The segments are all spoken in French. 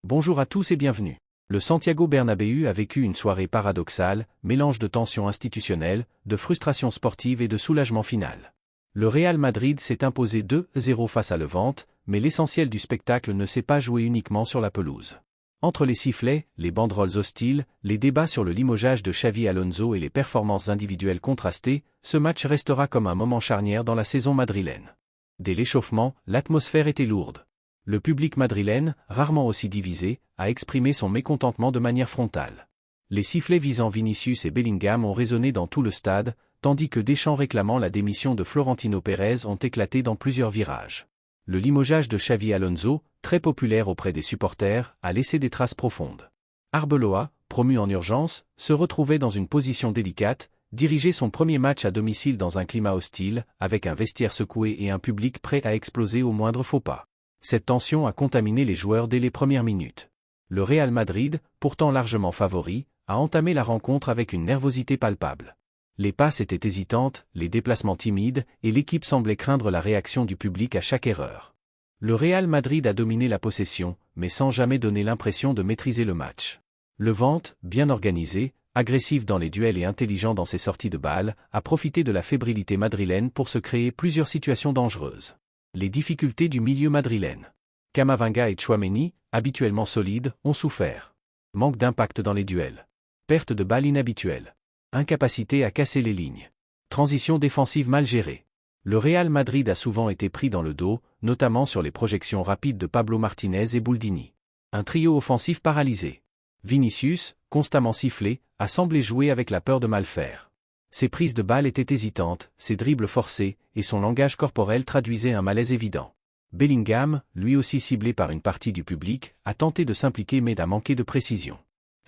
Bonjour à tous et bienvenue. Le Santiago Bernabéu a vécu une soirée paradoxale, mélange de tensions institutionnelles, de frustration sportive et de soulagement final. Le Real Madrid s'est imposé 2-0 face à Levante, mais l'essentiel du spectacle ne s'est pas joué uniquement sur la pelouse. Entre les sifflets, les banderoles hostiles, les débats sur le limogeage de Xavi Alonso et les performances individuelles contrastées, ce match restera comme un moment charnière dans la saison madrilène. Dès l'échauffement, l'atmosphère était lourde. Le public madrilène, rarement aussi divisé, a exprimé son mécontentement de manière frontale. Les sifflets visant Vinicius et Bellingham ont résonné dans tout le stade, tandis que des chants réclamant la démission de Florentino Pérez ont éclaté dans plusieurs virages. Le limogeage de Xavi Alonso, très populaire auprès des supporters, a laissé des traces profondes. Arbeloa, promu en urgence, se retrouvait dans une position délicate, diriger son premier match à domicile dans un climat hostile, avec un vestiaire secoué et un public prêt à exploser au moindre faux pas. Cette tension a contaminé les joueurs dès les premières minutes. Le Real Madrid, pourtant largement favori, a entamé la rencontre avec une nervosité palpable. Les passes étaient hésitantes, les déplacements timides, et l'équipe semblait craindre la réaction du public à chaque erreur. Le Real Madrid a dominé la possession, mais sans jamais donner l'impression de maîtriser le match. Levante, bien organisé, agressif dans les duels et intelligent dans ses sorties de balles, a profité de la fébrilité madrilène pour se créer plusieurs situations dangereuses. Les difficultés du milieu madrilène. Camavinga et Tchouaméni, habituellement solides, ont souffert. Manque d'impact dans les duels. Perte de balles inhabituelle. Incapacité à casser les lignes. Transition défensive mal gérée. Le Real Madrid a souvent été pris dans le dos, notamment sur les projections rapides de Pablo Martinez et Boldini. Un trio offensif paralysé. Vinicius, constamment sifflé, a semblé jouer avec la peur de mal faire. Ses prises de balles étaient hésitantes, ses dribbles forcés, et son langage corporel traduisait un malaise évident. Bellingham, lui aussi ciblé par une partie du public, a tenté de s'impliquer mais a manqué de précision.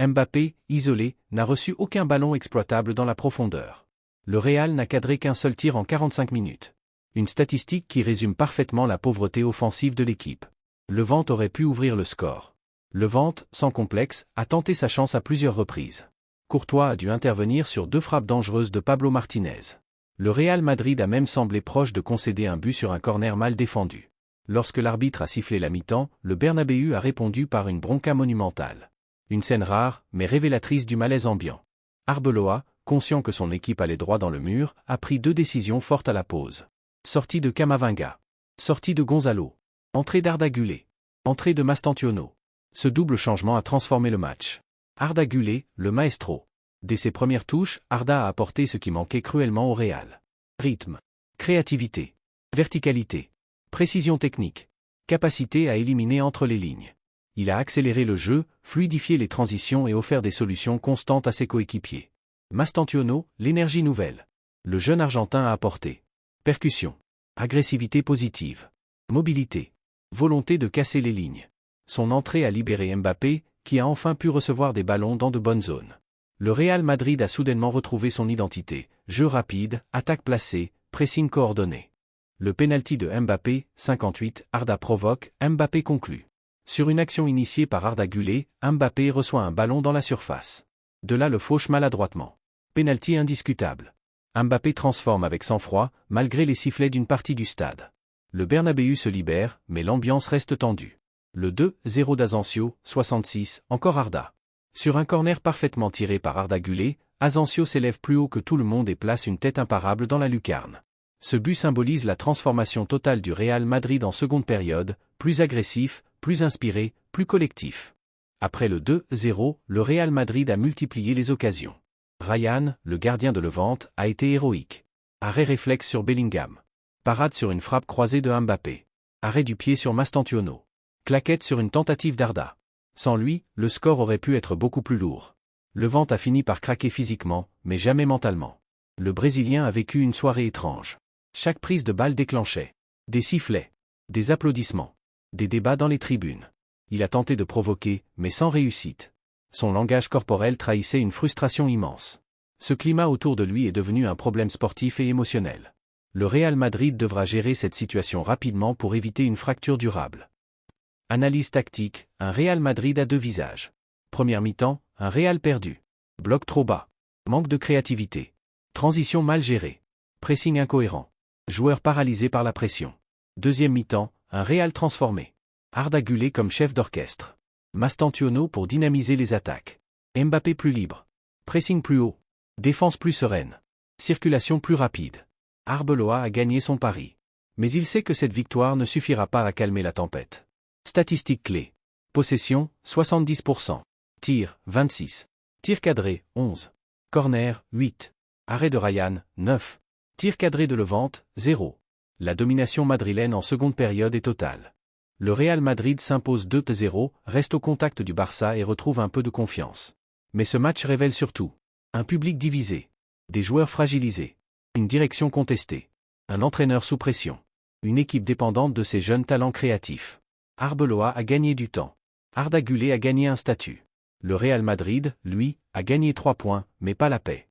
Mbappé, isolé, n'a reçu aucun ballon exploitable dans la profondeur. Le Real n'a cadré qu'un seul tir en 45 minutes. Une statistique qui résume parfaitement la pauvreté offensive de l'équipe. Levante aurait pu ouvrir le score. Levante, sans complexe, a tenté sa chance à plusieurs reprises. Courtois a dû intervenir sur deux frappes dangereuses de Pablo Martinez. Le Real Madrid a même semblé proche de concéder un but sur un corner mal défendu. Lorsque l'arbitre a sifflé la mi-temps, le Bernabéu a répondu par une bronca monumentale. Une scène rare, mais révélatrice du malaise ambiant. Arbeloa, conscient que son équipe allait droit dans le mur, a pris deux décisions fortes à la pause. Sortie de Camavinga. Sortie de Gonzalo. Entrée d'Arda Güler. Entrée de Mastantuono. Ce double changement a transformé le match. Arda Güler, le maestro. Dès ses premières touches, Arda a apporté ce qui manquait cruellement au Real. Rythme. Créativité. Verticalité. Précision technique. Capacité à éliminer entre les lignes. Il a accéléré le jeu, fluidifié les transitions et offert des solutions constantes à ses coéquipiers. Mastantuono, l'énergie nouvelle. Le jeune Argentin a apporté. Percussion. Agressivité positive. Mobilité. Volonté de casser les lignes. Son entrée a libéré Mbappé, qui a enfin pu recevoir des ballons dans de bonnes zones. Le Real Madrid a soudainement retrouvé son identité, jeu rapide, attaque placée, pressing coordonné. Le penalty de Mbappé, 58, Arda provoque, Mbappé conclut. Sur une action initiée par Arda Güler, Mbappé reçoit un ballon dans la surface. De là le fauche maladroitement. Penalty indiscutable. Mbappé transforme avec sang-froid, malgré les sifflets d'une partie du stade. Le Bernabéu se libère, mais l'ambiance reste tendue. Le 2-0 d'Asensio, 66, encore Arda. Sur un corner parfaitement tiré par Arda Güler, Asensio s'élève plus haut que tout le monde et place une tête imparable dans la lucarne. Ce but symbolise la transformation totale du Real Madrid en seconde période, plus agressif, plus inspiré, plus collectif. Après le 2-0, le Real Madrid a multiplié les occasions. Ryan, le gardien de Levante, a été héroïque. Arrêt réflexe sur Bellingham. Parade sur une frappe croisée de Mbappé. Arrêt du pied sur Mastantuono. Claquette sur une tentative d'Arda. Sans lui, le score aurait pu être beaucoup plus lourd. Levante a fini par craquer physiquement, mais jamais mentalement. Le Brésilien a vécu une soirée étrange. Chaque prise de balle déclenchait. Des sifflets. Des applaudissements. Des débats dans les tribunes. Il a tenté de provoquer, mais sans réussite. Son langage corporel trahissait une frustration immense. Ce climat autour de lui est devenu un problème sportif et émotionnel. Le Real Madrid devra gérer cette situation rapidement pour éviter une fracture durable. Analyse tactique, un Real Madrid à deux visages. Première mi-temps, un Real perdu. Bloc trop bas. Manque de créativité. Transition mal gérée. Pressing incohérent. Joueur paralysé par la pression. Deuxième mi-temps, un Real transformé. Arda Güler comme chef d'orchestre. Mastantuono pour dynamiser les attaques. Mbappé plus libre. Pressing plus haut. Défense plus sereine. Circulation plus rapide. Arbeloa a gagné son pari. Mais il sait que cette victoire ne suffira pas à calmer la tempête. Statistiques clés. Possession, 70%. Tir, 26. Tir cadré, 11. Corner, 8. Arrêt de Ryan, 9. Tir cadré de Levante, 0. La domination madrilène en seconde période est totale. Le Real Madrid s'impose 2-0, reste au contact du Barça et retrouve un peu de confiance. Mais ce match révèle surtout un public divisé, des joueurs fragilisés, une direction contestée, un entraîneur sous pression, une équipe dépendante de ses jeunes talents créatifs. Arbeloa a gagné du temps. Arda Güler a gagné un statut. Le Real Madrid, lui, a gagné 3 points, mais pas la paix.